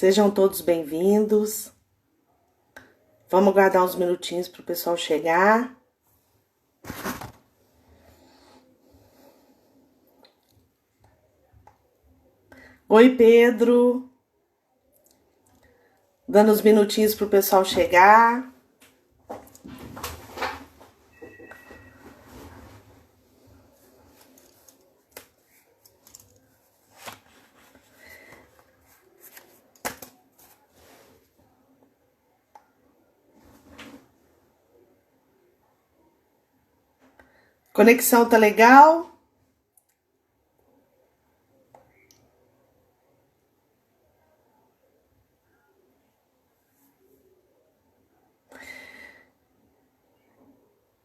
Sejam todos bem-vindos. Vamos aguardar uns minutinhos para o pessoal chegar. Oi, Pedro. Dando uns minutinhos para o pessoal chegar. Conexão tá legal?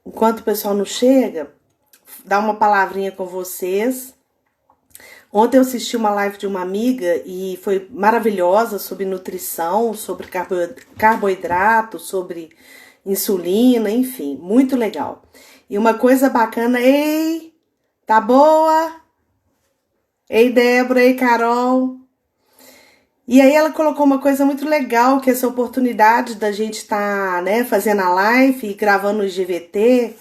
Enquanto o pessoal não chega, dar uma palavrinha com vocês. Ontem eu assisti uma live de uma amiga e foi maravilhosa sobre nutrição, sobre carboidrato, sobre insulina, enfim, muito legal. E uma coisa bacana, ei, tá boa? Ei, Débora, ei, Carol. E aí ela colocou uma coisa muito legal, que é essa oportunidade da gente estar, fazendo a live e gravando o IGVT,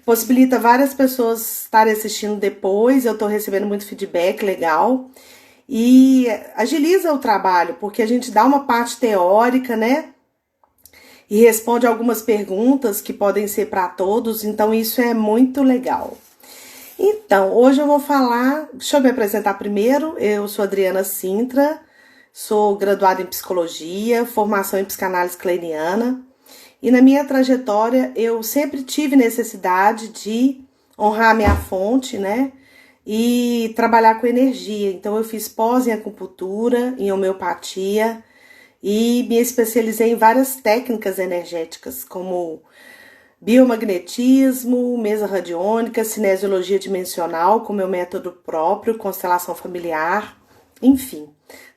possibilita várias pessoas estarem assistindo depois. Eu tô recebendo muito feedback legal e agiliza o trabalho, porque a gente dá uma parte teórica, e responde algumas perguntas que podem ser para todos, então isso é muito legal. Então, hoje eu vou falar, deixa eu me apresentar primeiro. Eu sou Adriana Sintra, sou graduada em psicologia, formação em psicanálise kleiniana, e na minha trajetória eu sempre tive necessidade de honrar a minha fonte, e trabalhar com energia. Então eu fiz pós em acupuntura, em homeopatia, e me especializei em várias técnicas energéticas, como biomagnetismo, mesa radiônica, cinesiologia dimensional, com meu método próprio, constelação familiar, enfim,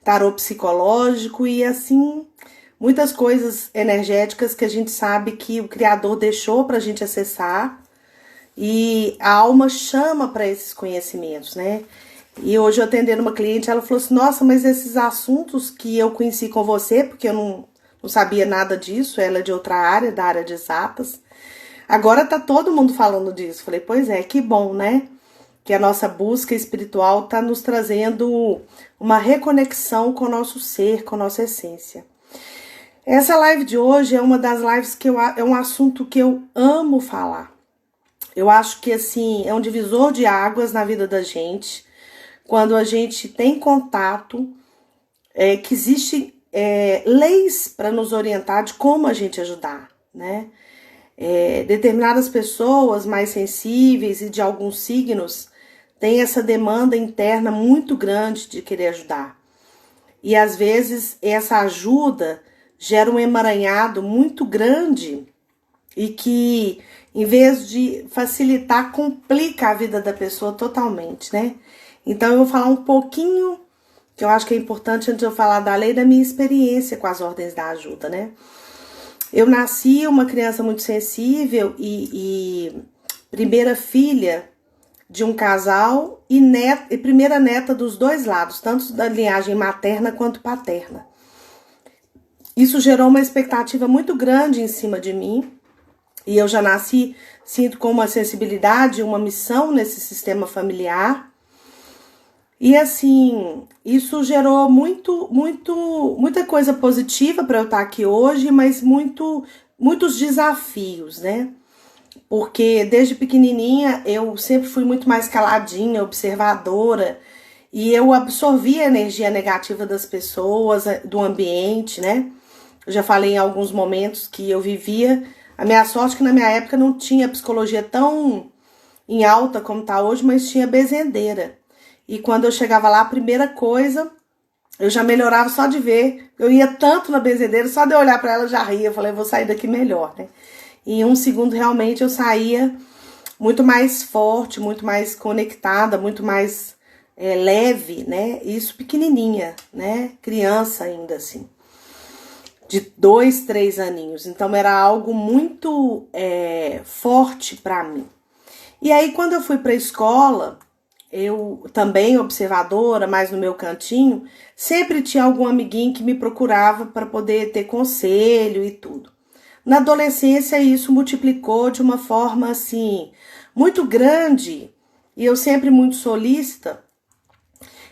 tarô psicológico e assim, muitas coisas energéticas que a gente sabe que o Criador deixou para a gente acessar e a alma chama para esses conhecimentos, E hoje eu atendendo uma cliente, ela falou assim, nossa, mas esses assuntos que eu conheci com você, porque eu não sabia nada disso, ela é de outra área, da área de exatas, agora tá todo mundo falando disso. Falei, pois é, que bom, que a nossa busca espiritual tá nos trazendo uma reconexão com o nosso ser, com a nossa essência. Essa live de hoje é uma das lives que é um assunto que eu amo falar. Eu acho que, assim, é um divisor de águas na vida da gente, quando a gente tem contato, que existem leis para nos orientar de como a gente ajudar, determinadas pessoas mais sensíveis e de alguns signos têm essa demanda interna muito grande de querer ajudar. E às vezes essa ajuda gera um emaranhado muito grande e que, em vez de facilitar, complica a vida da pessoa totalmente, Então eu vou falar um pouquinho, que eu acho que é importante antes de eu falar da lei, da minha experiência com as ordens da ajuda, Eu nasci uma criança muito sensível e primeira filha de um casal e primeira neta dos dois lados, tanto da linhagem materna quanto paterna. Isso gerou uma expectativa muito grande em cima de mim e eu já nasci, sinto com uma sensibilidade, uma missão nesse sistema familiar. E assim, isso gerou muita coisa positiva para eu estar aqui hoje, mas muitos desafios, Porque desde pequenininha eu sempre fui muito mais caladinha, observadora, e eu absorvia a energia negativa das pessoas, do ambiente, Eu já falei em alguns momentos que eu vivia. A minha sorte é que na minha época não tinha psicologia tão em alta como tá hoje, mas tinha benzedeira. E quando eu chegava lá, a primeira coisa, eu já melhorava só de ver. Eu ia tanto na benzedeira, só de eu olhar para ela eu já ria. Eu falei, eu vou sair daqui melhor, E em um segundo, realmente, eu saía muito mais forte, muito mais conectada, muito mais leve, Isso pequenininha, Criança ainda, assim. De 2, 3 aninhos. Então, era algo muito forte para mim. E aí, quando eu fui para a escola, eu também observadora, mais no meu cantinho, sempre tinha algum amiguinho que me procurava para poder ter conselho e tudo. Na adolescência, isso multiplicou de uma forma assim muito grande e eu sempre muito solícita.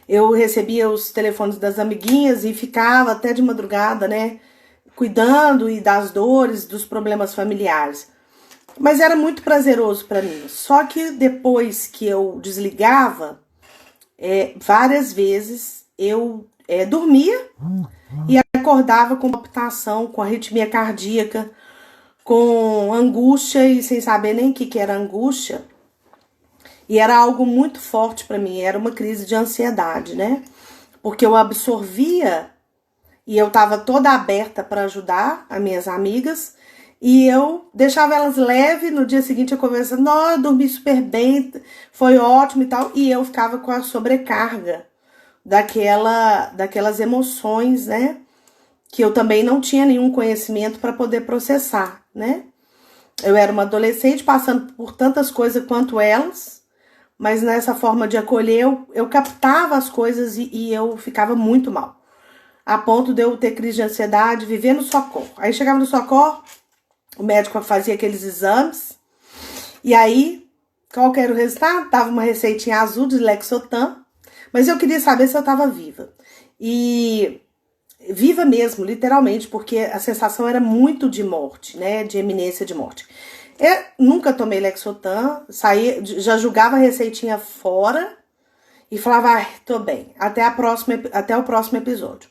Eu recebia os telefones das amiguinhas e ficava até de madrugada, né, cuidando e das dores, dos problemas familiares. Mas era muito prazeroso para mim. Só que depois que eu desligava, várias vezes eu dormia e acordava com palpitação, com arritmia cardíaca, com angústia e sem saber nem o que era angústia. E era algo muito forte para mim, era uma crise de ansiedade, né? Porque eu absorvia e eu estava toda aberta para ajudar as minhas amigas e eu deixava elas leves. No dia seguinte eu conversava, não, eu dormi super bem, foi ótimo e tal, e eu ficava com a sobrecarga daquelas emoções, né? Que eu também não tinha nenhum conhecimento para poder processar, né? Eu era uma adolescente passando por tantas coisas quanto elas, mas nessa forma de acolher, eu captava as coisas e eu ficava muito mal. A ponto de eu ter crise de ansiedade, viver no socorro. Aí chegava no socorro, o médico fazia aqueles exames, e aí, qual que era o resultado? Tava uma receitinha azul de Lexotan, mas eu queria saber se eu tava viva. E viva mesmo, literalmente, porque a sensação era muito de morte, né? De iminência de morte. Eu nunca tomei Lexotan, saía, já jogava a receitinha fora e falava, tô bem, até o próximo episódio.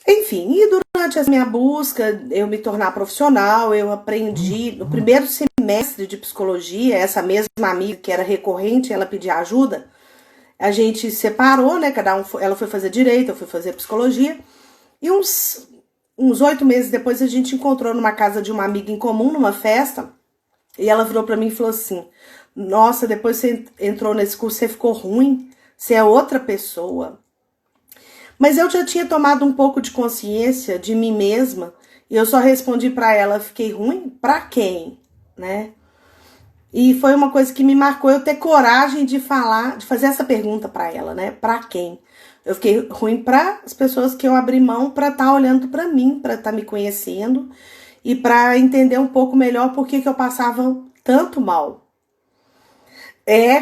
Enfim, e durante a minha busca, eu me tornar profissional, eu aprendi, no primeiro semestre de psicologia, essa mesma amiga que era recorrente, ela pedia ajuda, a gente separou, né, ela foi fazer direito, eu fui fazer psicologia, e uns 8 meses depois a gente encontrou numa casa de uma amiga em comum, numa festa, e ela virou pra mim e falou assim, nossa, depois você entrou nesse curso, você ficou ruim, você é outra pessoa. Mas eu já tinha tomado um pouco de consciência de mim mesma, e eu só respondi pra ela, fiquei ruim? Pra quem? Né? E foi uma coisa que me marcou eu ter coragem de falar, de fazer essa pergunta pra ela, né? Pra quem? Eu fiquei ruim para as pessoas que eu abri mão para estar olhando para mim, para estar me conhecendo e para entender um pouco melhor por que eu passava tanto mal.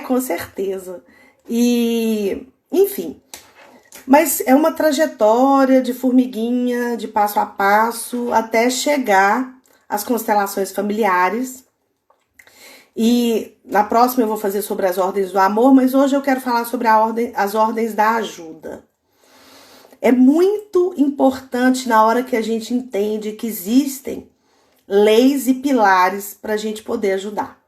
Com certeza. E, enfim, mas é uma trajetória de formiguinha, de passo a passo, até chegar às constelações familiares. E na próxima eu vou fazer sobre as ordens do amor, mas hoje eu quero falar sobre as ordens da ajuda. É muito importante na hora que a gente entende que existem leis e pilares para a gente poder ajudar.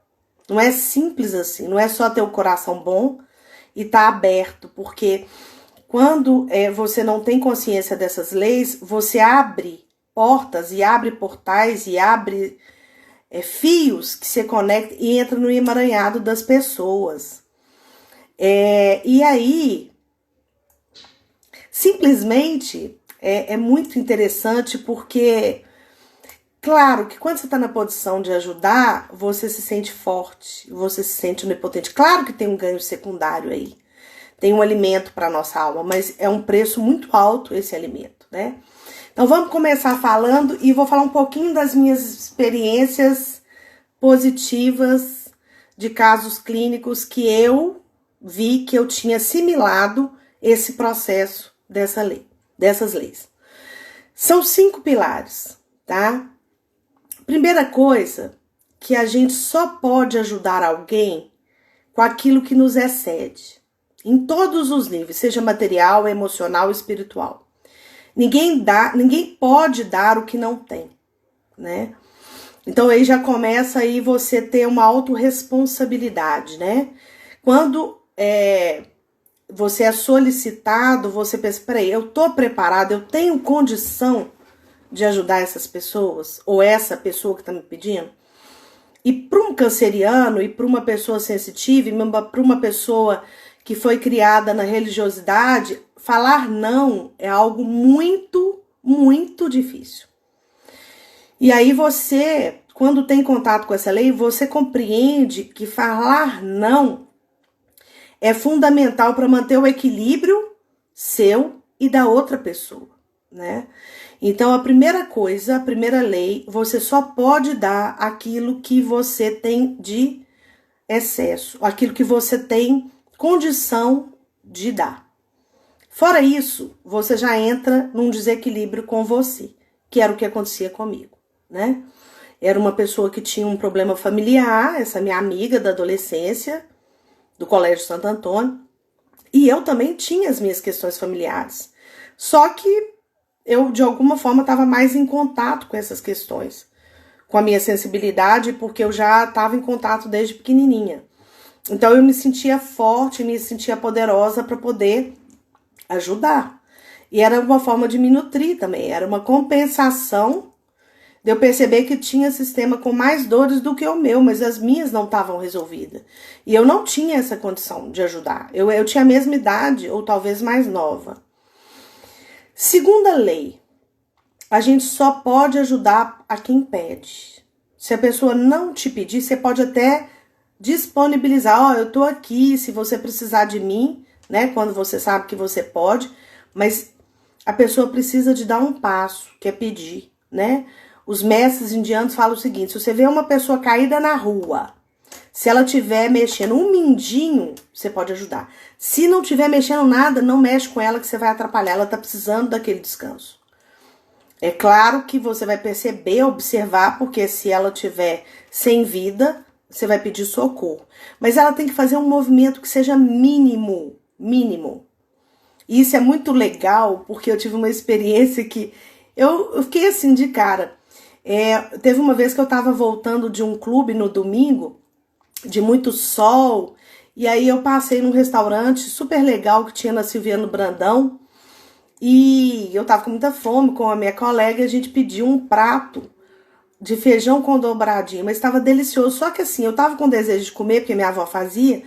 Não é simples assim, não é só ter o coração bom e estar aberto, porque quando você não tem consciência dessas leis, você abre portas e abre portais e abre fios que se conectam e entra no emaranhado das pessoas. E aí, simplesmente, é muito interessante porque, claro que quando você está na posição de ajudar, você se sente forte, você se sente onipotente. Claro que tem um ganho secundário aí, tem um alimento para a nossa alma, mas é um preço muito alto esse alimento, né? Então vamos começar falando e vou falar um pouquinho das minhas experiências positivas de casos clínicos que eu vi que eu tinha assimilado esse processo dessas leis. São 5 pilares, tá? Primeira coisa, que a gente só pode ajudar alguém com aquilo que nos excede, em todos os níveis, seja material, emocional, espiritual. Ninguém pode dar o que não tem, né? Então aí já começa aí você ter uma autorresponsabilidade, né? Quando você é solicitado, você pensa, peraí, eu tô preparado, eu tenho condição de ajudar essas pessoas, ou essa pessoa que tá me pedindo? E para um canceriano, e para uma pessoa sensitiva, e para uma pessoa que foi criada na religiosidade, falar não é algo muito, muito difícil. E aí você, quando tem contato com essa lei, você compreende que falar não é fundamental para manter o equilíbrio seu e da outra pessoa, né? Então, a primeira coisa, a primeira lei, você só pode dar aquilo que você tem de excesso, aquilo que você tem condição de dar. Fora isso, você já entra num desequilíbrio com você, que era o que acontecia comigo, né? Era uma pessoa que tinha um problema familiar, essa minha amiga da adolescência, do Colégio Santo Antônio, e eu também tinha as minhas questões familiares. Só que eu, de alguma forma, estava mais em contato com essas questões, com a minha sensibilidade, porque eu já estava em contato desde pequenininha. Então, eu me sentia forte, me sentia poderosa para poder ajudar. E era uma forma de me nutrir também, era uma compensação de eu perceber que tinha sistema com mais dores do que o meu, mas as minhas não estavam resolvidas. E eu não tinha essa condição de ajudar. Eu tinha a mesma idade, ou talvez mais nova. Segunda lei, a gente só pode ajudar a quem pede. Se a pessoa não te pedir, você pode até disponibilizar, eu tô aqui, se você precisar de mim, né, quando você sabe que você pode, mas a pessoa precisa de dar um passo, que é pedir, né? Os mestres indianos falam o seguinte, se você vê uma pessoa caída na rua, se ela estiver mexendo um mindinho, você pode ajudar. Se não estiver mexendo nada, não mexe com ela que você vai atrapalhar, ela tá precisando daquele descanso. É claro que você vai perceber, observar, porque se ela estiver sem vida, você vai pedir socorro. Mas ela tem que fazer um movimento que seja mínimo. E isso é muito legal, porque eu tive uma experiência que eu fiquei assim de cara. Teve uma vez que eu estava voltando de um clube no domingo, de muito sol, e aí eu passei num restaurante super legal que tinha na Silviano Brandão, e eu tava com muita fome com a minha colega, e a gente pediu um prato de feijão com dobradinha, mas estava delicioso, só que assim, eu tava com desejo de comer, porque minha avó fazia,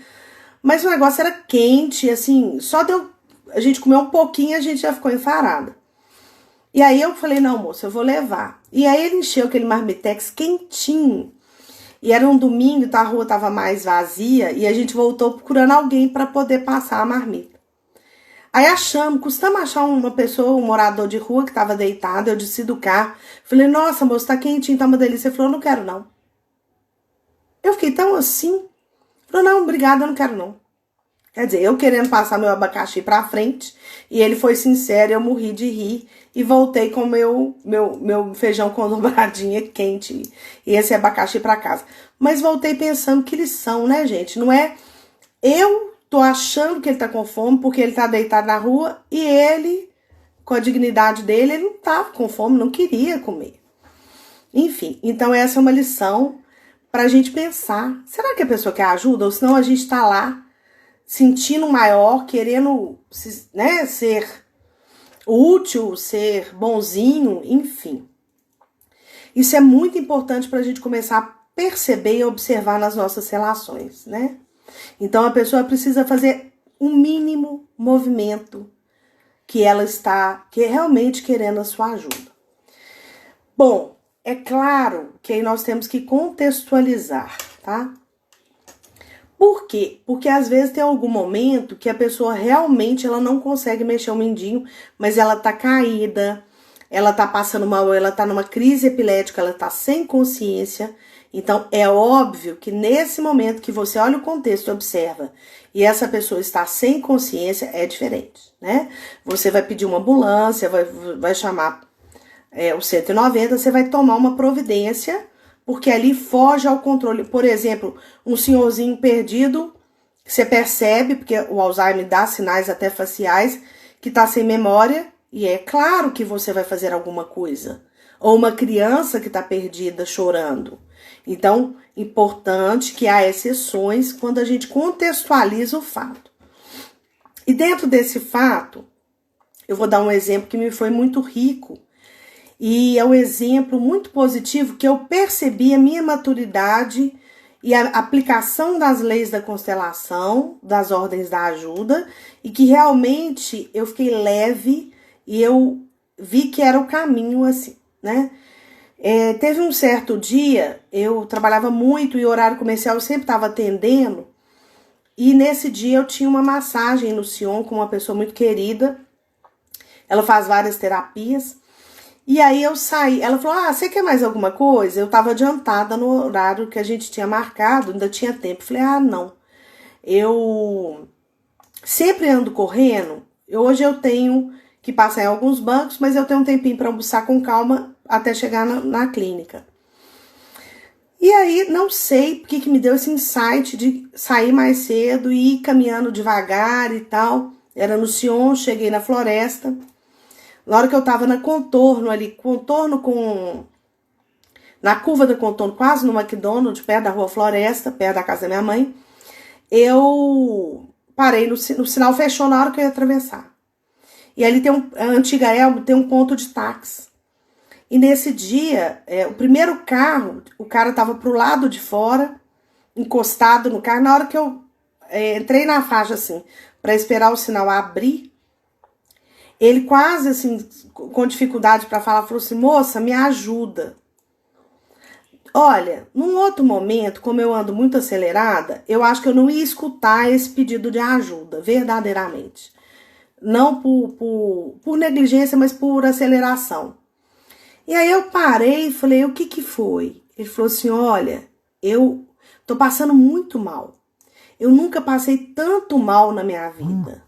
mas o negócio era quente, assim, só deu a gente comer um pouquinho, a gente já ficou enfarada. E aí eu falei, não, moça, eu vou levar. E aí ele encheu aquele marmitex quentinho. E era um domingo, a rua tava mais vazia, e a gente voltou procurando alguém para poder passar a marmita. Aí custamos achar uma pessoa, um morador de rua que tava deitado, eu desci do carro. Falei, nossa, moça, tá quentinho, tá uma delícia. Ele falou, não quero não. Eu fiquei tão assim. Falei, não, obrigada, eu não quero não. Quer dizer, eu querendo passar meu abacaxi pra frente, e ele foi sincero, eu morri de rir, e voltei com meu feijão com dobradinha quente, e esse abacaxi pra casa. Mas voltei pensando, que lição, né, gente? Não é eu tô achando que ele tá com fome, porque ele tá deitado na rua, e ele, com a dignidade dele, ele não tava com fome, não queria comer. Enfim, então essa é uma lição pra gente pensar, será que a pessoa quer ajuda? Ou senão a gente tá lá, sentindo maior, querendo, né, ser útil, ser bonzinho, enfim. Isso é muito importante para a gente começar a perceber e observar nas nossas relações, né? Então a pessoa precisa fazer um mínimo movimento que ela está realmente querendo a sua ajuda. Bom, é claro que aí nós temos que contextualizar, tá? Por quê? Porque às vezes tem algum momento que a pessoa realmente ela não consegue mexer o mindinho, mas ela tá caída, ela tá passando mal, ela tá numa crise epilética, ela tá sem consciência. Então é óbvio que nesse momento que você olha o contexto e observa, e essa pessoa está sem consciência, é diferente, né? Você vai pedir uma ambulância, vai chamar o 190, você vai tomar uma providência, porque ali foge ao controle. Por exemplo, um senhorzinho perdido, você percebe, porque o Alzheimer dá sinais até faciais, que tá sem memória, e é claro que você vai fazer alguma coisa. Ou uma criança que tá perdida, chorando. Então, importante que há exceções quando a gente contextualiza o fato. E dentro desse fato, eu vou dar um exemplo que me foi muito rico, e é um exemplo muito positivo que eu percebi a minha maturidade e a aplicação das leis da constelação, das ordens da ajuda, e que realmente eu fiquei leve e eu vi que era o caminho assim, né? Teve um certo dia, eu trabalhava muito e horário comercial eu sempre estava atendendo, E nesse dia eu tinha uma massagem no Sion com uma pessoa muito querida. Ela faz várias terapias. E aí eu saí. Ela falou, você quer mais alguma coisa? Eu tava adiantada no horário que a gente tinha marcado, ainda tinha tempo. Falei, não. Eu sempre ando correndo. Hoje eu tenho que passar em alguns bancos, mas eu tenho um tempinho para almoçar com calma até chegar na clínica. E aí, não sei porque que me deu esse insight de sair mais cedo e ir caminhando devagar e tal. Era no Sion, cheguei na floresta. Na hora que eu tava na contorno ali, na curva da contorno, quase no McDonald's, perto da rua Floresta, perto da casa da minha mãe, eu parei no sinal, fechou na hora que eu ia atravessar. E ali tem a antiga Elmo, tem um ponto de táxi. E nesse dia, o primeiro carro, o cara tava pro lado de fora, encostado no carro. Na hora que eu entrei na faixa, assim, para esperar o sinal abrir, ele quase, assim, com dificuldade para falar, falou assim, moça, me ajuda. Olha, num outro momento, como eu ando muito acelerada, eu acho que eu não ia escutar esse pedido de ajuda, verdadeiramente. Não por negligência, mas por aceleração. E aí eu parei e falei, o que foi? Ele falou assim, olha, eu tô passando muito mal. Eu nunca passei tanto mal na minha vida.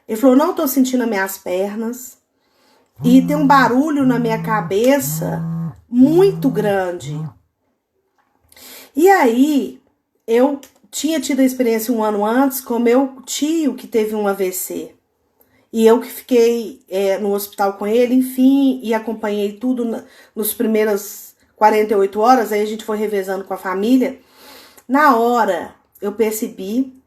Ele falou, não tô sentindo as minhas pernas. E tem um barulho na minha cabeça muito grande. E aí, eu tinha tido a experiência 1 ano antes com meu tio que teve um AVC. E eu que fiquei no hospital com ele, enfim, e acompanhei tudo nos primeiras 48 horas, aí a gente foi revezando com a família. Na hora, eu percebi,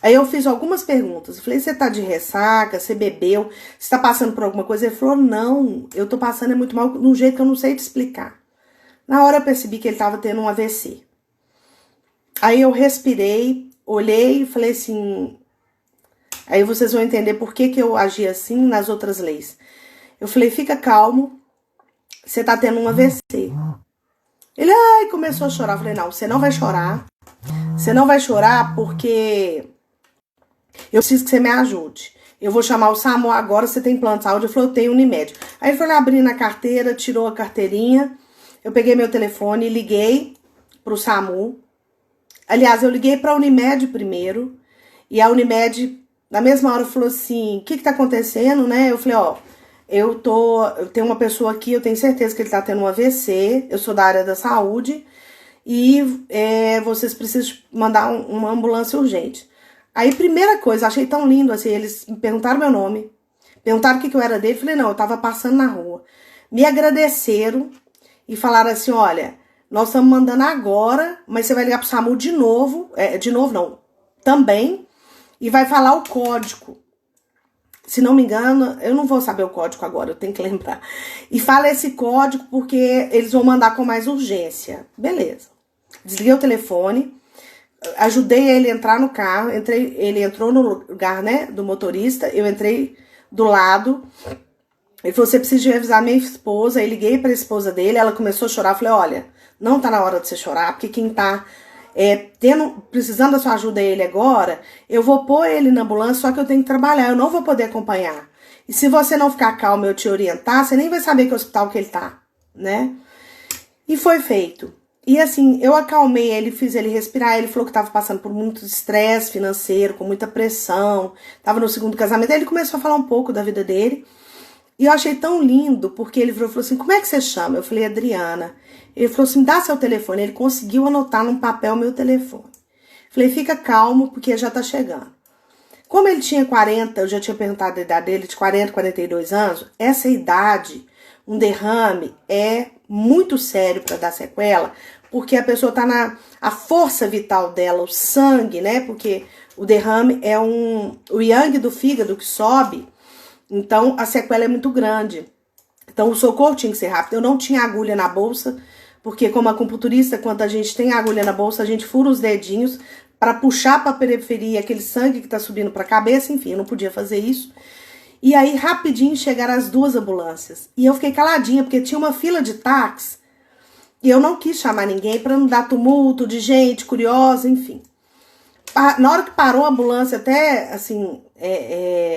aí eu fiz algumas perguntas. Eu falei, você tá de ressaca, você bebeu, você tá passando por alguma coisa? Ele falou, não, eu tô passando muito mal, de um jeito que eu não sei te explicar. Na hora eu percebi que ele tava tendo um AVC. Aí eu respirei, olhei e falei assim... Aí vocês vão entender por que eu agi assim nas outras leis. Eu falei, fica calmo, você tá tendo um AVC. Ele, começou a chorar. Eu falei, não, você não vai chorar. Você não vai chorar porque eu preciso que você me ajude. Eu vou chamar o SAMU agora, você tem plano de saúde? Eu falei, eu tenho Unimed. Aí ele foi lá abrir na carteira, tirou a carteirinha. Eu peguei meu telefone e liguei pro SAMU. Aliás, eu liguei pra Unimed primeiro. E a Unimed... Na mesma hora falou assim, o que tá acontecendo, né? Eu falei, eu tenho uma pessoa aqui, eu tenho certeza que ele tá tendo um AVC, eu sou da área da saúde, e vocês precisam mandar uma ambulância urgente. Aí, primeira coisa, achei tão lindo, assim, eles me perguntaram meu nome, perguntaram o que eu era dele, falei, não, eu tava passando na rua. Me agradeceram e falaram assim, olha, nós estamos mandando agora, mas você vai ligar pro SAMU de novo não, também, e vai falar o código. Se não me engano, eu não vou saber o código agora, eu tenho que lembrar. E fala esse código porque eles vão mandar com mais urgência. Beleza. Desliguei o telefone, ajudei ele a entrar no carro, ele entrou no lugar, né, do motorista, eu entrei do lado. Ele falou, você precisa avisar minha esposa. Aí liguei para a esposa dele, ela começou a chorar. Eu falei, olha, não tá na hora de você chorar, porque quem tá... precisando da sua ajuda ele agora, eu vou pôr ele na ambulância, só que eu tenho que trabalhar, eu não vou poder acompanhar. E se você não ficar calmo e eu te orientar, você nem vai saber que hospital que ele tá, né? E foi feito. E assim, eu acalmei ele, fiz ele respirar, ele falou que tava passando por muito estresse financeiro, com muita pressão, tava no segundo casamento, aí ele começou a falar um pouco da vida dele. E eu achei tão lindo, porque ele falou assim, como é que você chama? Eu falei, Adriana. Ele falou assim, dá seu telefone. Ele conseguiu anotar num papel meu telefone. Falei, fica calmo, porque já tá chegando. Como ele tinha 40, eu já tinha perguntado a idade dele, de 40, 42 anos, essa idade, um derrame é muito sério para dar sequela, porque a pessoa tá a força vital dela, o sangue, né? Porque o derrame é o yang do fígado que sobe, então a sequela é muito grande. Então o socorro tinha que ser rápido. Eu não tinha agulha na bolsa, porque como acupunturista, quando a gente tem agulha na bolsa, a gente fura os dedinhos para puxar para a periferia aquele sangue que tá subindo para a cabeça, enfim, eu não podia fazer isso. E aí, rapidinho, chegaram as 2 ambulâncias. E eu fiquei caladinha, porque tinha uma fila de táxi, e eu não quis chamar ninguém para não dar tumulto de gente curiosa, enfim. Na hora que parou a ambulância, até assim,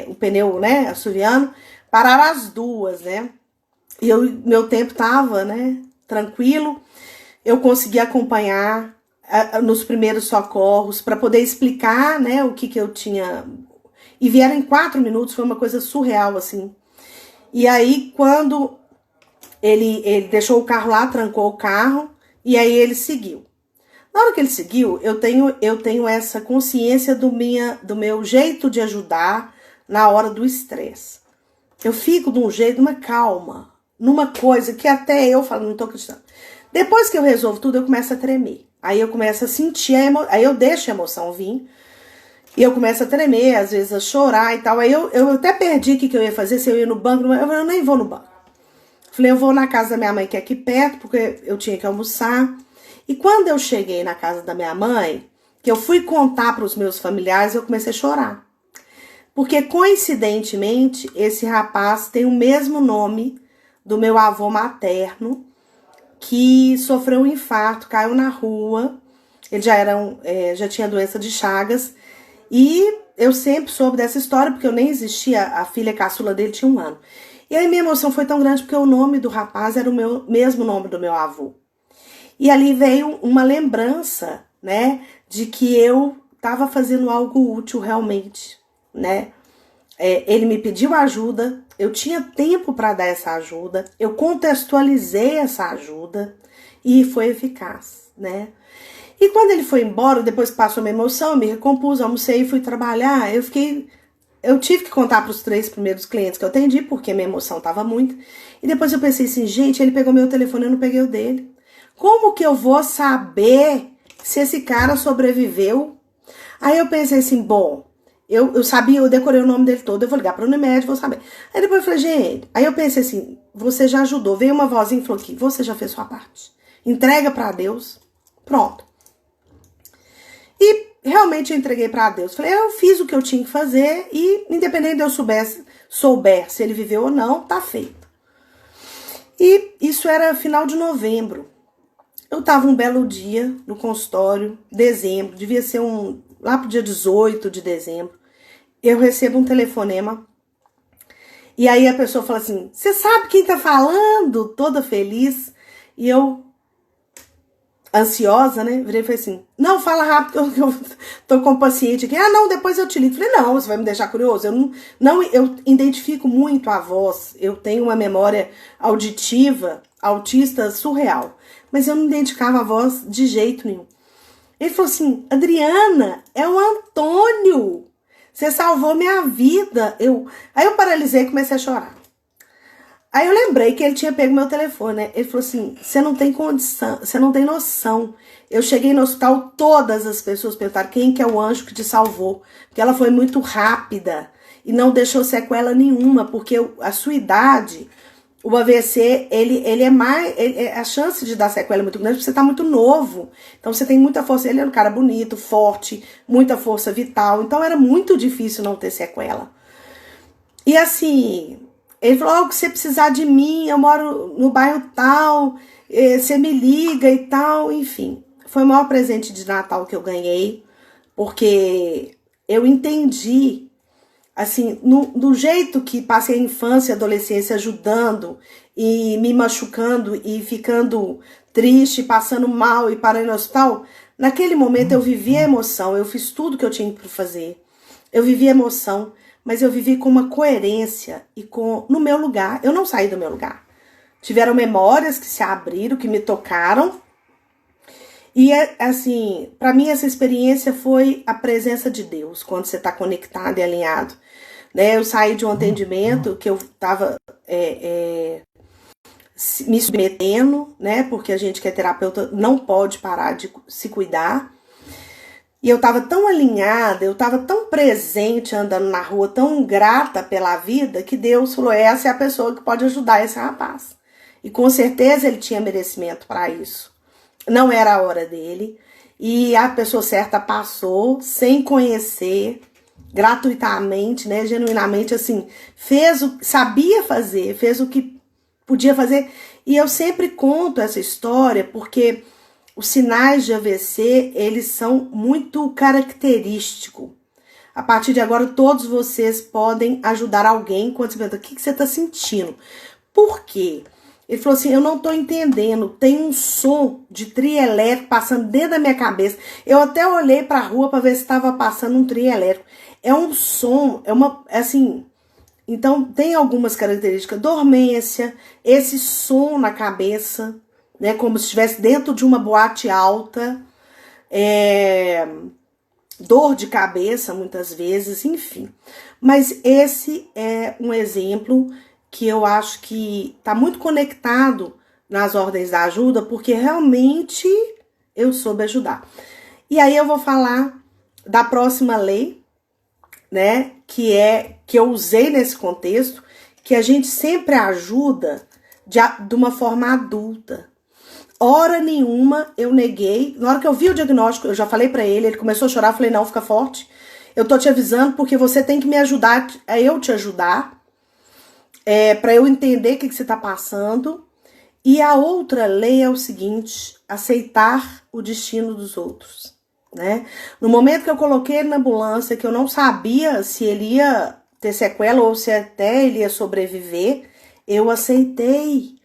o pneu, né, assoviando, pararam as duas, né? E meu tempo tava, né, tranquilo. Eu consegui acompanhar nos primeiros socorros para poder explicar, né, o que eu tinha. E vieram em 4 minutos, foi uma coisa surreal, assim. E aí, quando ele deixou o carro lá, trancou o carro, e aí ele seguiu. Na hora que ele seguiu, eu tenho essa consciência do meu jeito de ajudar na hora do estresse. Eu fico de um jeito, uma calma, numa coisa que até eu falo, não tô acreditando. Depois que eu resolvo tudo, eu começo a tremer. Aí eu começo a sentir aí eu deixo a emoção vir. E eu começo a tremer, às vezes a chorar e tal. Aí eu até perdi o que eu ia fazer, se eu ia no banco. Eu nem vou no banco. Falei, eu vou na casa da minha mãe, que é aqui perto, porque eu tinha que almoçar. E quando eu cheguei na casa da minha mãe, que eu fui contar para os meus familiares, eu comecei a chorar. Porque, coincidentemente, esse rapaz tem o mesmo nome do meu avô materno, que sofreu um infarto, caiu na rua. Ele já tinha doença de Chagas. E eu sempre soube dessa história, porque eu nem existia, a filha caçula dele tinha 1 ano. E aí minha emoção foi tão grande, porque o nome do rapaz era o mesmo nome do meu avô. E ali veio uma lembrança, né, de que eu estava fazendo algo útil realmente, né. Ele me pediu ajuda, eu tinha tempo para dar essa ajuda, eu contextualizei essa ajuda e foi eficaz, né. E quando ele foi embora, depois que passou minha emoção, eu me recompus, almocei e fui trabalhar, eu tive que contar para os 3 primeiros clientes que eu atendi, porque minha emoção estava muito. E depois eu pensei assim, gente, ele pegou meu telefone, eu não peguei o dele. Como que eu vou saber se esse cara sobreviveu? Aí eu pensei assim, bom, eu sabia, eu decorei o nome dele todo, eu vou ligar para o Unimed, vou saber. Aí depois eu falei, gente, aí eu pensei assim, você já ajudou, veio uma vozinha e falou que você já fez sua parte. Entrega para Deus, pronto. E realmente eu entreguei para Deus. Falei, eu fiz o que eu tinha que fazer e independente de eu souber se ele viveu ou não, tá feito. E isso era final de novembro. Eu tava um belo dia no consultório, dezembro, devia ser lá pro dia 18 de dezembro. Eu recebo um telefonema e aí a pessoa fala assim, você sabe quem tá falando? Toda feliz. E eu, ansiosa, né? Virei e falei assim, não, fala rápido que eu tô com o paciente aqui. Ah, não, depois eu te ligo. Falei, não, você vai me deixar curioso. Eu identifico muito a voz. Eu tenho uma memória auditiva, autista surreal. Mas eu não identificava a voz de jeito nenhum. Ele falou assim, Adriana, é o Antônio. Você salvou minha vida. Aí eu paralisei e comecei a chorar. Aí eu lembrei que ele tinha pego meu telefone, né? Ele falou assim, você não tem condição, você não tem noção. Eu cheguei no hospital, todas as pessoas perguntaram quem que é o anjo que te salvou. Porque ela foi muito rápida e não deixou sequela nenhuma, porque a sua idade, o AVC, ele é mais, a chance de dar sequela é muito grande, porque você tá muito novo. Então você tem muita força, ele é um cara bonito, forte, muita força vital. Então era muito difícil não ter sequela. E assim, ele falou, que você precisar de mim, eu moro no bairro tal, você me liga e tal, enfim. Foi o maior presente de Natal que eu ganhei, porque eu entendi, assim, do jeito que passei a infância e a adolescência ajudando e me machucando e ficando triste, passando mal e parando no hospital, naquele momento eu vivi a emoção, eu fiz tudo que eu tinha para fazer. Eu vivi a emoção, mas eu vivi com uma coerência e no meu lugar. Eu não saí do meu lugar. Tiveram memórias que se abriram, que me tocaram. E, assim, para mim essa experiência foi a presença de Deus, quando você está conectado e alinhado. Né? Eu saí de um atendimento que eu estava me submetendo, né? Porque a gente que é terapeuta não pode parar de se cuidar. E eu tava tão alinhada, eu tava tão presente andando na rua, tão grata pela vida, que Deus falou, essa é a pessoa que pode ajudar esse rapaz. E com certeza ele tinha merecimento para isso. Não era a hora dele. E a pessoa certa passou, sem conhecer, gratuitamente, né, genuinamente, assim, sabia fazer, fez o que podia fazer. E eu sempre conto essa história porque os sinais de AVC, eles são muito característicos. A partir de agora, todos vocês podem ajudar alguém quando você pergunta, o que você está sentindo? Por quê? Ele falou assim, eu não tô entendendo, tem um som de trio elétrico passando dentro da minha cabeça. Eu até olhei pra rua pra ver se estava passando um trio elétrico. É um som, assim, então tem algumas características, dormência, esse som na cabeça, né, como se estivesse dentro de uma boate alta, dor de cabeça muitas vezes, enfim. Mas esse é um exemplo que eu acho que está muito conectado nas ordens da ajuda, porque realmente eu soube ajudar. E aí eu vou falar da próxima lei, né, que eu usei nesse contexto, que a gente sempre ajuda de uma forma adulta. Hora nenhuma eu neguei. Na hora que eu vi o diagnóstico, eu já falei pra ele, ele começou a chorar, eu falei, não, fica forte. Eu tô te avisando porque você tem que me ajudar a eu te ajudar. Para eu entender o que você tá passando. E a outra lei é o seguinte, aceitar o destino dos outros, né? No momento que eu coloquei ele na ambulância, que eu não sabia se ele ia ter sequela ou se até ele ia sobreviver, eu aceitei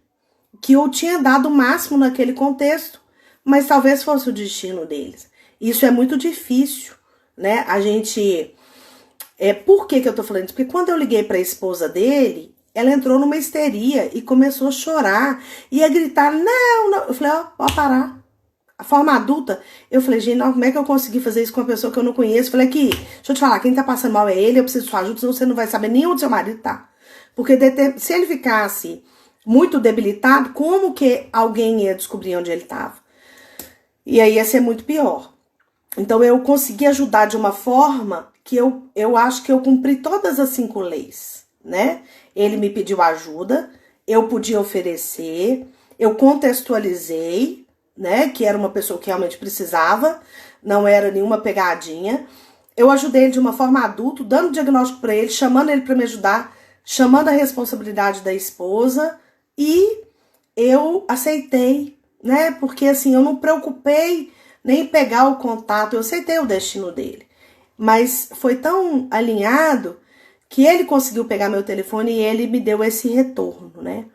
que eu tinha dado o máximo naquele contexto, mas talvez fosse o destino deles. Isso é muito difícil, né? A gente... Por que eu tô falando isso? Porque quando eu liguei para a esposa dele, ela entrou numa histeria e começou a chorar, ia gritar, não, não. Eu falei, ó, pode parar. A forma adulta, eu falei, gente, não, como é que eu consegui fazer isso com uma pessoa que eu não conheço? Eu falei, aqui, deixa eu te falar, quem tá passando mal é ele, eu preciso de sua ajuda, senão você não vai saber nem onde seu marido tá. Porque se ele ficasse muito debilitado, como que alguém ia descobrir onde ele tava? E aí ia ser muito pior. Então eu consegui ajudar de uma forma que eu acho que eu cumpri todas as 5 leis, né? Ele me pediu ajuda, eu podia oferecer, eu contextualizei, né? Que era uma pessoa que realmente precisava, não era nenhuma pegadinha. Eu ajudei ele de uma forma adulta, dando diagnóstico para ele, chamando ele para me ajudar, chamando a responsabilidade da esposa e eu aceitei, né? Porque assim, eu não preocupei nem em pegar o contato, eu aceitei o destino dele. Mas foi tão alinhado que ele conseguiu pegar meu telefone e ele me deu esse retorno, né?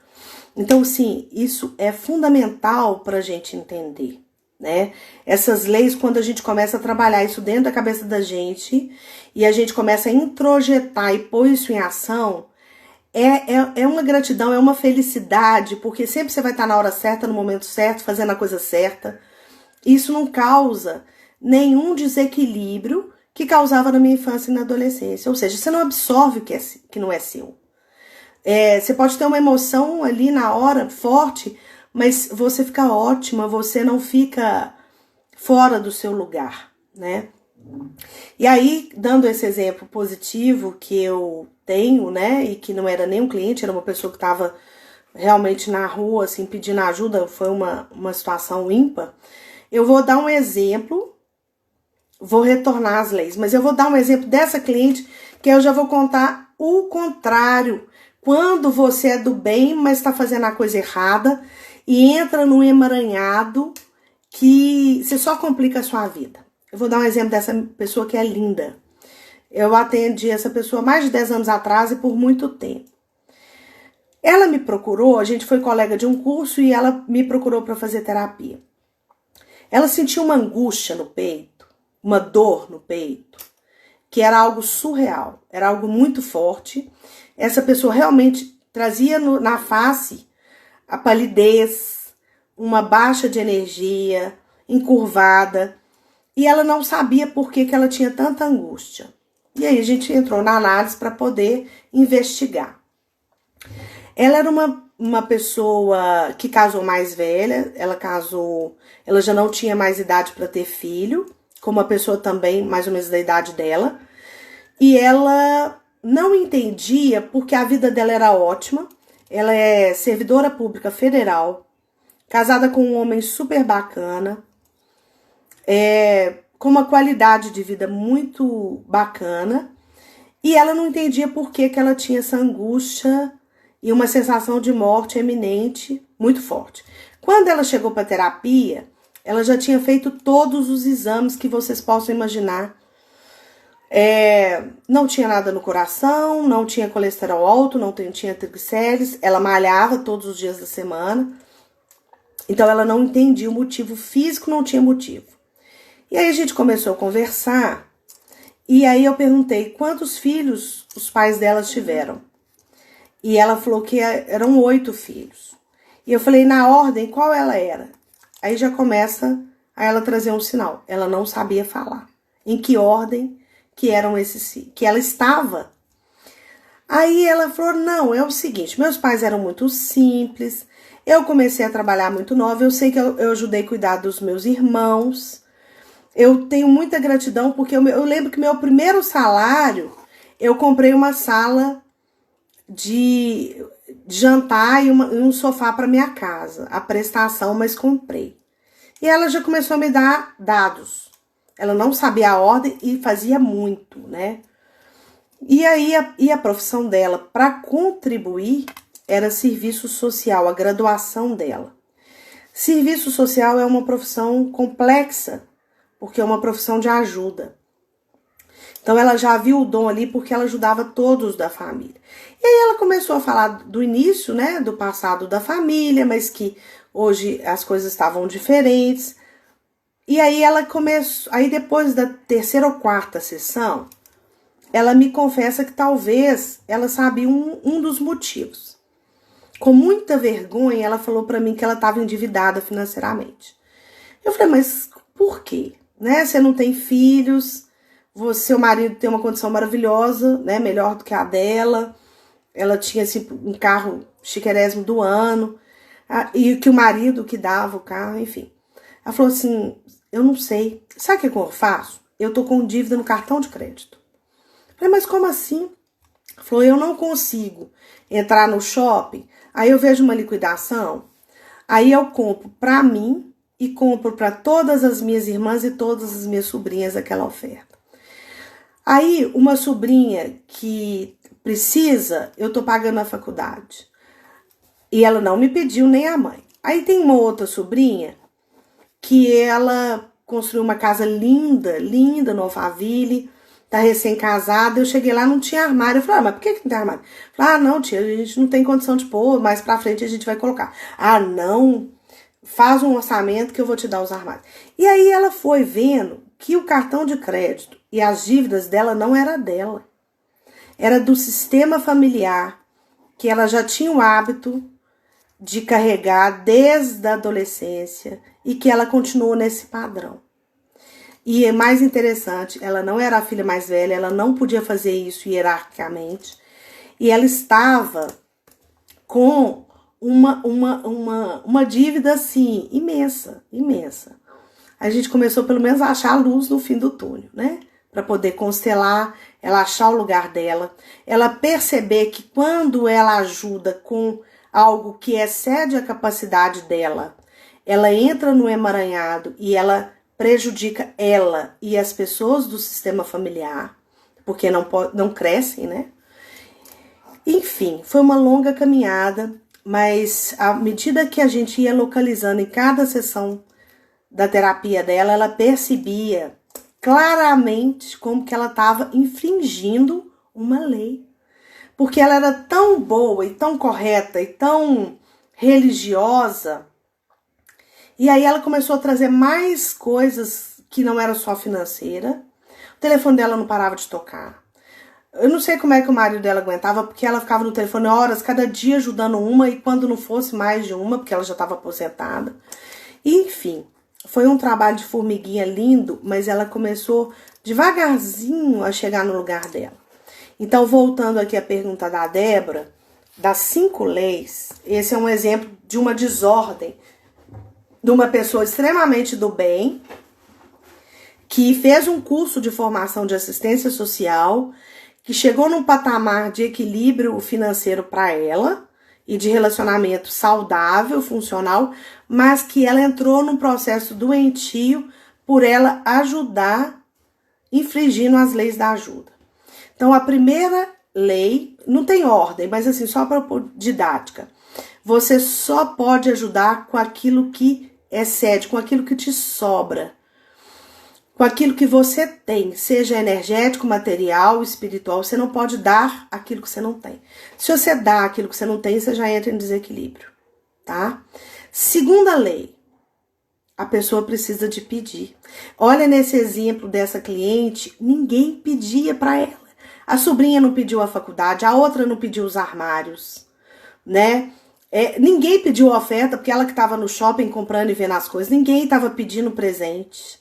Então, sim, isso é fundamental para a gente entender, né? Essas leis, quando a gente começa a trabalhar isso dentro da cabeça da gente e a gente começa a introjetar e pôr isso em ação, é uma gratidão, é uma felicidade, porque sempre você vai estar na hora certa, no momento certo, fazendo a coisa certa. Isso não causa nenhum desequilíbrio que causava na minha infância e na adolescência. Ou seja, você não absorve o que não é seu. Você pode ter uma emoção ali na hora forte, mas você fica ótima, você não fica fora do seu lugar, né? E aí, dando esse exemplo positivo que eu tenho, né, e que não era nem um cliente, era uma pessoa que estava realmente na rua, assim, pedindo ajuda, foi uma situação ímpar, eu vou dar um exemplo, vou retornar às leis, mas eu vou dar um exemplo dessa cliente que eu já vou contar o contrário. Quando você é do bem, mas está fazendo a coisa errada e entra num emaranhado que você só complica a sua vida. Eu vou dar um exemplo dessa pessoa que é linda. Eu atendi essa pessoa mais de 10 anos atrás e por muito tempo. Ela me procurou, a gente foi colega de um curso e ela me procurou para fazer terapia. Ela sentiu uma angústia no peito, uma dor no peito, que era algo surreal, era algo muito forte. Essa pessoa realmente trazia na face a palidez, uma baixa de energia, encurvada, e ela não sabia por que ela tinha tanta angústia. E aí a gente entrou na análise para poder investigar. Ela era uma pessoa que casou mais velha, ela já não tinha mais idade para ter filho, como uma pessoa também mais ou menos da idade dela, e ela não entendia porque a vida dela era ótima. Ela é servidora pública federal, casada com um homem super bacana, com uma qualidade de vida muito bacana, e ela não entendia por que ela tinha essa angústia e uma sensação de morte eminente muito forte. Quando ela chegou para terapia, Ela já tinha feito todos os exames que vocês possam imaginar. Não tinha nada no coração, não tinha colesterol alto, não tinha triglicérides. Ela malhava todos os dias da semana. Então ela não entendia o motivo físico, não tinha motivo. E aí a gente começou a conversar. E aí eu perguntei quantos filhos os pais delas tiveram. E ela falou que eram 8 filhos. E eu falei, na ordem, qual ela era? Aí já começa a ela trazer um sinal. Ela não sabia falar. Em que ordem que eram esses filhos, que ela estava. Aí ela falou, não, é o seguinte, meus pais eram muito simples, eu comecei a trabalhar muito nova, eu sei que eu ajudei a cuidar dos meus irmãos, eu tenho muita gratidão, porque eu lembro que meu primeiro salário, eu comprei uma sala de jantar e um sofá para minha casa, a prestação, mas comprei. E ela já começou a me dar dados. Ela não sabia a ordem e fazia muito, né? E aí a profissão dela, para contribuir, era serviço social, a graduação dela. Serviço social é uma profissão complexa, porque é uma profissão de ajuda. Então ela já viu o dom ali porque ela ajudava todos da família. E aí ela começou a falar do início, né, do passado da família, mas que hoje as coisas estavam diferentes. E aí ela começou, aí depois da terceira ou quarta sessão, ela me confessa que talvez ela sabia um dos motivos. Com muita vergonha, ela falou para mim que ela estava endividada financeiramente. Eu falei, mas por quê? Né? Você não tem filhos, seu marido tem uma condição maravilhosa, né? Melhor do que a dela. Ela tinha assim, um carro chiquérrimo do ano, e que o marido que dava o carro, enfim. Ela falou assim, eu não sei, sabe o que eu faço? Eu tô com dívida no cartão de crédito. Eu falei, mas como assim? Ela falou, eu não consigo entrar no shopping, aí eu vejo uma liquidação, aí eu compro pra mim e compro pra todas as minhas irmãs e todas as minhas sobrinhas aquela oferta. Aí uma sobrinha que precisa, eu tô pagando a faculdade. E ela não me pediu, nem a mãe. Aí tem uma outra sobrinha que ela construiu uma casa linda, linda no Alphaville, tá recém-casada. Eu cheguei lá, não tinha armário. Eu falei, mas por que não tem armário? Eu falei, não, tia, a gente não tem condição de pôr, mais pra frente a gente vai colocar. Não, faz um orçamento que eu vou te dar os armários. E aí ela foi vendo que o cartão de crédito e as dívidas dela não era dela. Era do sistema familiar, que ela já tinha o hábito de carregar desde a adolescência e que ela continuou nesse padrão. E é mais interessante, ela não era a filha mais velha, ela não podia fazer isso hierarquicamente, e ela estava com uma dívida assim, imensa, imensa. A gente começou pelo menos a achar a luz no fim do túnel, né? Para poder constelar, ela achar o lugar dela, ela perceber que quando ela ajuda com algo que excede a capacidade dela, ela entra no emaranhado e ela prejudica ela e as pessoas do sistema familiar, porque não crescem, né? Enfim, foi uma longa caminhada, mas à medida que a gente ia localizando em cada sessão da terapia dela, ela percebia claramente como que ela estava infringindo uma lei. Porque ela era tão boa e tão correta e tão religiosa. E aí ela começou a trazer mais coisas que não era só financeira. O telefone dela não parava de tocar. Eu não sei como é que o marido dela aguentava, porque ela ficava no telefone horas, cada dia ajudando uma, e quando não fosse mais de uma, porque ela já estava aposentada. Enfim, foi um trabalho de formiguinha lindo, mas ela começou devagarzinho a chegar no lugar dela. Então, voltando aqui à pergunta da Débora, das 5 leis, esse é um exemplo de uma desordem de uma pessoa extremamente do bem, que fez um curso de formação de assistência social, que chegou num patamar de equilíbrio financeiro para ela e de relacionamento saudável, funcional, mas que ela entrou num processo doentio por ela ajudar, infringindo as leis da ajuda. Então, a primeira lei, não tem ordem, mas assim, só para didática. Você só pode ajudar com aquilo que excede, com aquilo que te sobra, com aquilo que você tem, seja energético, material, espiritual, você não pode dar aquilo que você não tem. Se você dá aquilo que você não tem, você já entra em desequilíbrio, tá? Segunda lei, a pessoa precisa de pedir. Olha nesse exemplo dessa cliente, ninguém pedia para ela. A sobrinha não pediu a faculdade, a outra não pediu os armários, né? Ninguém pediu oferta, porque ela que estava no shopping comprando e vendo as coisas, ninguém estava pedindo presente.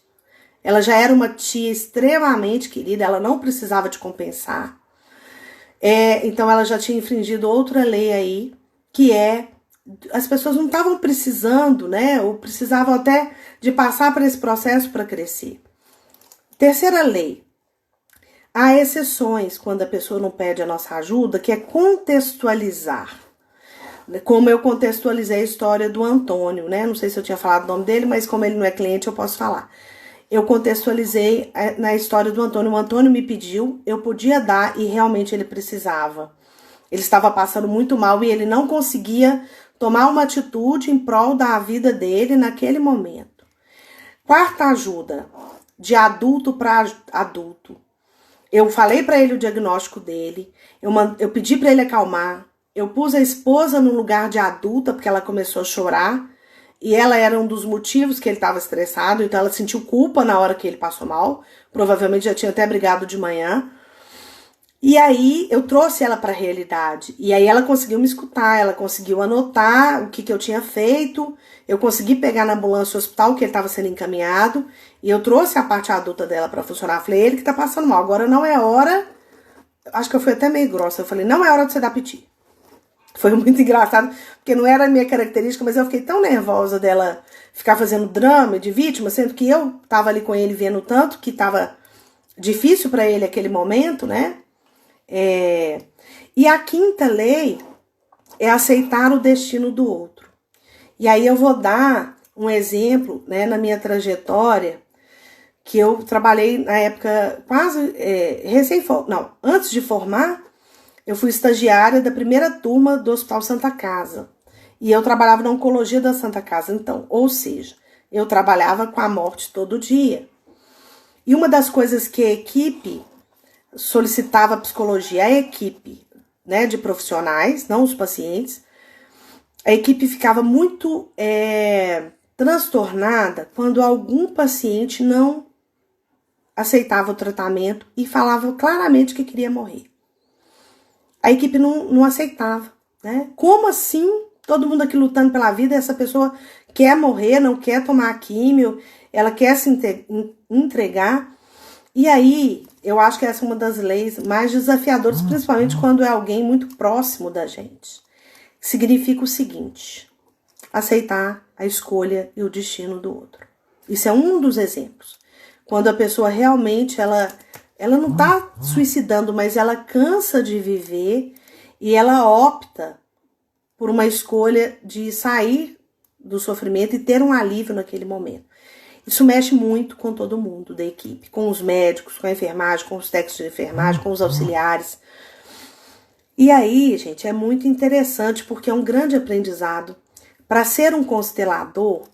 Ela já era uma tia extremamente querida, ela não precisava de compensar. Então ela já tinha infringido outra lei aí, que as pessoas não estavam precisando, né? Ou precisavam até de passar por esse processo para crescer. Terceira lei. Há exceções quando a pessoa não pede a nossa ajuda, que é contextualizar. Como eu contextualizei a história do Antônio, né? Não sei se eu tinha falado o nome dele, mas como ele não é cliente, eu posso falar. Eu contextualizei na história do Antônio. O Antônio me pediu, eu podia dar e realmente ele precisava. Ele estava passando muito mal e ele não conseguia tomar uma atitude em prol da vida dele naquele momento. Quarta ajuda, de adulto para adulto. Eu falei para ele o diagnóstico dele, eu pedi para ele acalmar, eu pus a esposa no lugar de adulta porque ela começou a chorar. E ela era um dos motivos que ele estava estressado, então ela sentiu culpa na hora que ele passou mal. Provavelmente já tinha até brigado de manhã. E aí eu trouxe ela para a realidade. E aí ela conseguiu me escutar, ela conseguiu anotar o que eu tinha feito. Eu consegui pegar na ambulância o hospital que ele estava sendo encaminhado. E eu trouxe a parte adulta dela para funcionar. Falei, ele que tá passando mal, agora não é hora. Acho que eu fui até meio grossa. Eu falei, não é hora de você dar piti. Foi muito engraçado, porque não era a minha característica, mas eu fiquei tão nervosa dela ficar fazendo drama de vítima, sendo que eu tava ali com ele vendo tanto que tava difícil para ele aquele momento, né? E a quinta lei é aceitar o destino do outro. E aí eu vou dar um exemplo, né, na minha trajetória, que eu trabalhei na época quase antes de formar, eu fui estagiária da primeira turma do Hospital Santa Casa. E eu trabalhava na oncologia da Santa Casa, então. Ou seja, eu trabalhava com a morte todo dia. E uma das coisas que a equipe solicitava a psicologia, a equipe, né, de profissionais, não os pacientes, a equipe ficava muito transtornada quando algum paciente não aceitava o tratamento e falava claramente que queria morrer. A equipe não aceitava, né? Como assim? Todo mundo aqui lutando pela vida, essa pessoa quer morrer, não quer tomar químio, ela quer se entregar. E aí, eu acho que essa é uma das leis mais desafiadoras, principalmente quando é alguém muito próximo da gente. Significa o seguinte: aceitar a escolha e o destino do outro. Isso é um dos exemplos. Quando a pessoa realmente, ela não está suicidando, mas ela cansa de viver e ela opta por uma escolha de sair do sofrimento e ter um alívio naquele momento. Isso mexe muito com todo mundo da equipe, com os médicos, com a enfermagem, com os técnicos de enfermagem, com os auxiliares. E aí, gente, é muito interessante porque é um grande aprendizado. Para ser um constelador,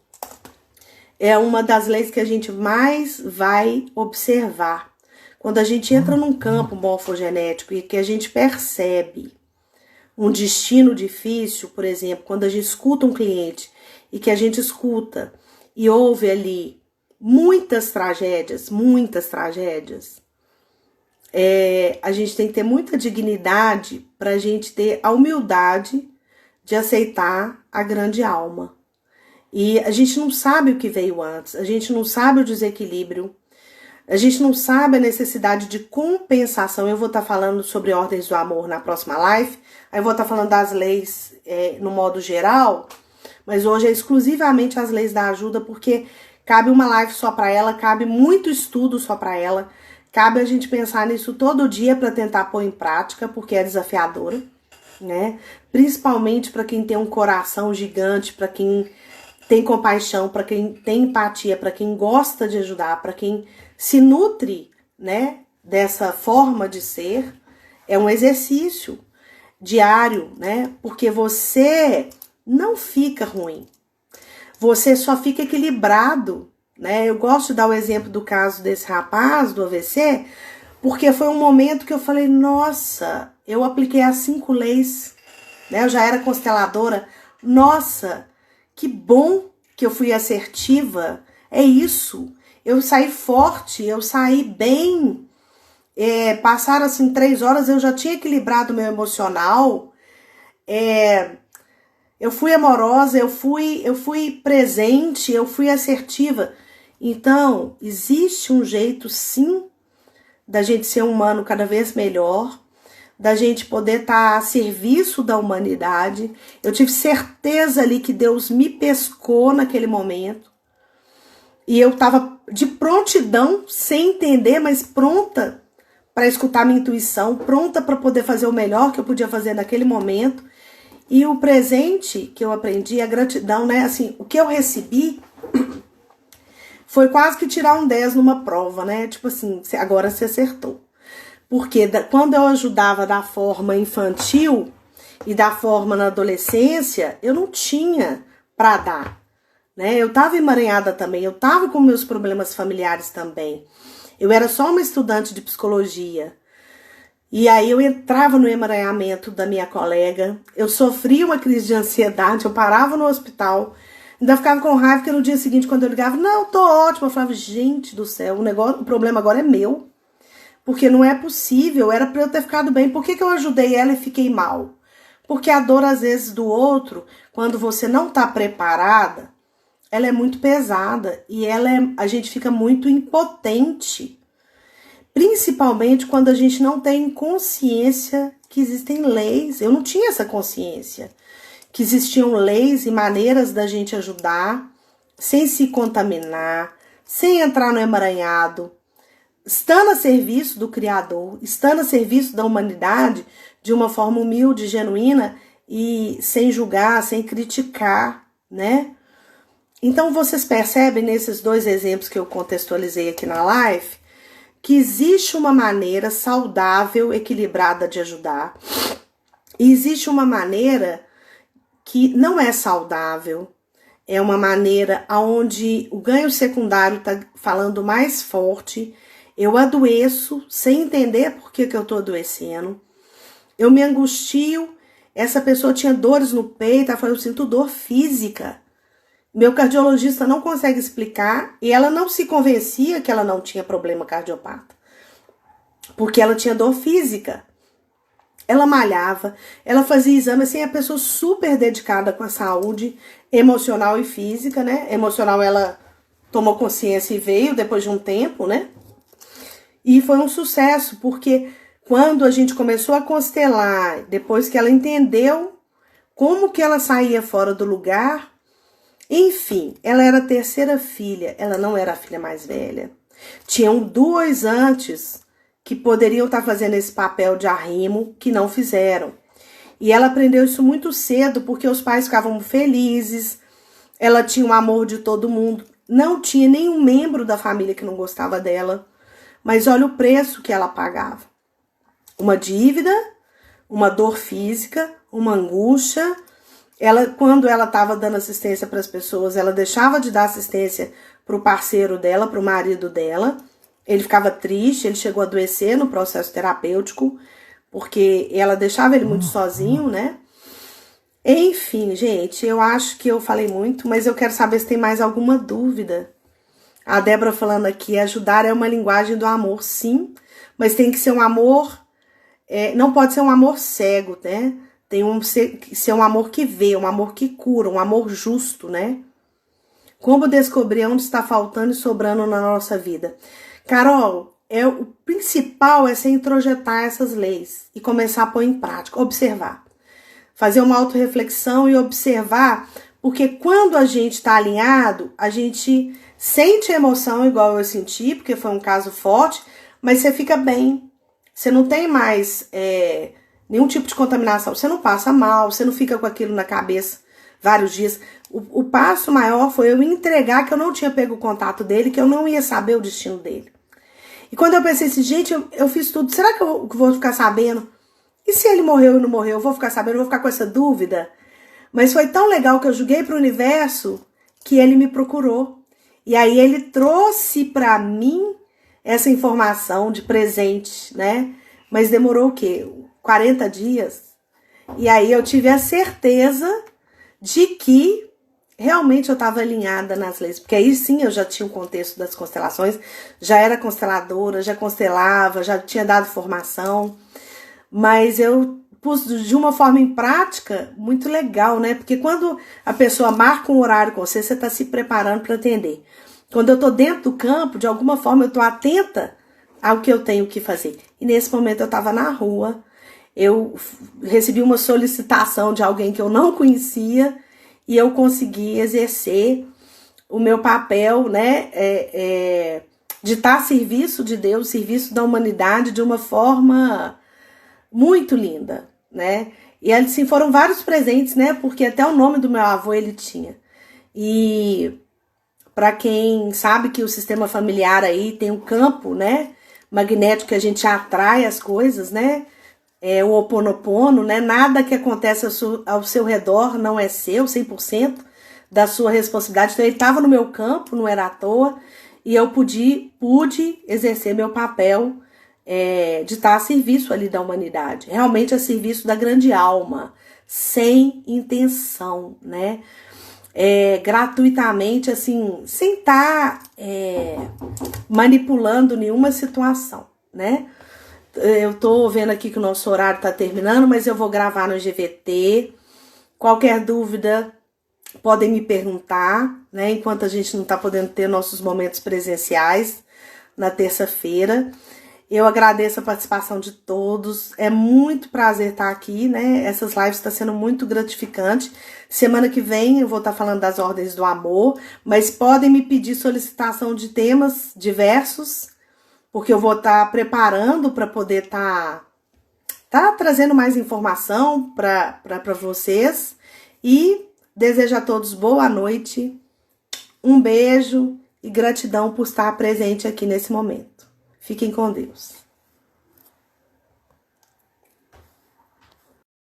é uma das leis que a gente mais vai observar. Quando a gente entra num campo morfogenético e que a gente percebe um destino difícil, por exemplo, quando a gente escuta um cliente e que a gente escuta e ouve ali muitas tragédias, a gente tem que ter muita dignidade para a gente ter a humildade de aceitar a grande alma. E a gente não sabe o que veio antes, a gente não sabe o desequilíbrio, a gente não sabe a necessidade de compensação. Eu vou estar falando sobre ordens do amor na próxima live. Aí eu vou estar falando das leis no modo geral. Mas hoje é exclusivamente as leis da ajuda, porque cabe uma live só para ela, cabe muito estudo só para ela. Cabe a gente pensar nisso todo dia para tentar pôr em prática, porque é desafiadora, né? Principalmente para quem tem um coração gigante, para quem tem compaixão, para quem tem empatia, para quem gosta de ajudar, para quem se nutre, né, dessa forma de ser. É um exercício diário, né? Porque você não fica ruim. você só fica equilibrado, né? Eu gosto de dar o exemplo do caso desse rapaz do AVC, porque foi um momento que eu falei, nossa, eu apliquei as 5 leis, né? Eu já era consteladora. Nossa, que bom que eu fui assertiva. É isso. Eu saí forte, eu saí bem. Passaram assim 3 horas, eu já tinha equilibrado o meu emocional. Eu fui amorosa, eu fui presente, eu fui assertiva. Então, existe um jeito, sim, da gente ser humano cada vez melhor, da gente poder estar a serviço da humanidade. Eu tive certeza ali que Deus me pescou naquele momento. E eu estava de prontidão, sem entender, mas pronta para escutar minha intuição, pronta para poder fazer o melhor que eu podia fazer naquele momento. E o presente que eu aprendi, a gratidão, né? Assim, o que eu recebi foi quase que tirar um 10 numa prova, né? Tipo assim, agora você acertou. Porque quando eu ajudava da forma infantil e da forma na adolescência, eu não tinha para dar, né? Eu tava emaranhada também, eu tava com meus problemas familiares também. Eu era só uma estudante de psicologia. E aí eu entrava no emaranhamento da minha colega, eu sofria uma crise de ansiedade, eu parava no hospital, ainda ficava com raiva porque no dia seguinte, quando eu ligava, não, tô ótima, eu falava, gente do céu, o problema agora é meu, porque não é possível, era pra eu ter ficado bem, por que eu ajudei ela e fiquei mal? Porque a dor, às vezes, do outro, quando você não tá preparada, ela é muito pesada e a gente fica muito impotente. Principalmente quando a gente não tem consciência que existem leis. Eu não tinha essa consciência. Que existiam leis e maneiras da gente ajudar, sem se contaminar, sem entrar no emaranhado, estando a serviço do Criador, estando a serviço da humanidade, de uma forma humilde, genuína e sem julgar, sem criticar, né? Então vocês percebem nesses 2 exemplos que eu contextualizei aqui na live, que existe uma maneira saudável, equilibrada de ajudar. E existe uma maneira que não é saudável. É uma maneira onde o ganho secundário está falando mais forte. Eu adoeço sem entender por que eu estou adoecendo. Eu me angustio. Essa pessoa tinha dores no peito. Ela falou, eu sinto dor física. Meu cardiologista não consegue explicar e ela não se convencia que ela não tinha problema cardiopata. Porque ela tinha dor física. Ela malhava, ela fazia exame, assim, a pessoa super dedicada com a saúde emocional e física, né? Emocional ela tomou consciência e veio depois de um tempo, né? E foi um sucesso, porque quando a gente começou a constelar, depois que ela entendeu como que ela saía fora do lugar, enfim, ela era a 3ª filha, ela não era a filha mais velha. Tinham 2 antes que poderiam estar fazendo esse papel de arrimo, que não fizeram. E ela aprendeu isso muito cedo, porque os pais ficavam felizes, ela tinha o amor de todo mundo, não tinha nenhum membro da família que não gostava dela, mas olha o preço que ela pagava. Uma dívida, uma dor física, uma angústia. Quando ela estava dando assistência para as pessoas, ela deixava de dar assistência para o parceiro dela, para o marido dela. Ele ficava triste, ele chegou a adoecer no processo terapêutico, porque ela deixava ele muito sozinho, né? Enfim, gente, eu acho que eu falei muito, mas eu quero saber se tem mais alguma dúvida. A Débora falando aqui, ajudar é uma linguagem do amor, sim, mas tem que ser um amor, não pode ser um amor cego, né? Tem que ser um amor que vê, um amor que cura, um amor justo, né? Como descobrir onde está faltando e sobrando na nossa vida? Carol, o principal é você introjetar essas leis e começar a pôr em prática, observar. Fazer uma autorreflexão e observar, porque quando a gente está alinhado, a gente sente a emoção igual eu senti, porque foi um caso forte, mas você fica bem. Você não tem mais nenhum tipo de contaminação, você não passa mal, você não fica com aquilo na cabeça vários dias. O passo maior foi eu entregar que eu não tinha pego o contato dele, que eu não ia saber o destino dele. E quando eu pensei assim, gente, eu fiz tudo, será que eu vou ficar sabendo? E se ele morreu ou não morreu? Eu vou ficar sabendo, eu vou ficar com essa dúvida? Mas foi tão legal que eu joguei para o universo que ele me procurou. E aí ele trouxe para mim essa informação de presente, né? Mas demorou o quê? 40 dias. E aí eu tive a certeza de que realmente eu estava alinhada nas leis. Porque aí sim eu já tinha o contexto das constelações, já era consteladora, já constelava, já tinha dado formação. Mas eu pus de uma forma em prática muito legal, né? Porque quando a pessoa marca um horário com você, você está se preparando para atender. Quando eu tô dentro do campo, de alguma forma eu tô atenta ao que eu tenho que fazer. E nesse momento eu tava na rua, eu recebi uma solicitação de alguém que eu não conhecia e eu consegui exercer o meu papel, né, de estar a serviço de Deus, serviço da humanidade de uma forma muito linda, né? E assim, foram vários presentes, né, porque até o nome do meu avô ele tinha. E para quem sabe que o sistema familiar aí tem um campo, né, magnético que a gente atrai as coisas, né, o Ho'oponopono, né, nada que acontece ao seu redor não é seu, 100% da sua responsabilidade. Então ele estava no meu campo, não era à toa, e eu pude exercer meu papel de estar a serviço ali da humanidade, realmente a serviço da grande alma, sem intenção, né, gratuitamente, assim, sem estar manipulando nenhuma situação, né? Eu tô vendo aqui que o nosso horário tá terminando, mas eu vou gravar no GVT. Qualquer dúvida, podem me perguntar, né? Enquanto a gente não tá podendo ter nossos momentos presenciais na terça-feira. Eu agradeço a participação de todos. É muito prazer estar aqui, né? Essas lives estão sendo muito gratificantes. Semana que vem eu vou estar falando das ordens do amor, mas podem me pedir solicitação de temas diversos, porque eu vou estar preparando para poder estar trazendo mais informação para vocês. E desejo a todos boa noite, um beijo e gratidão por estar presente aqui nesse momento. Fiquem com Deus.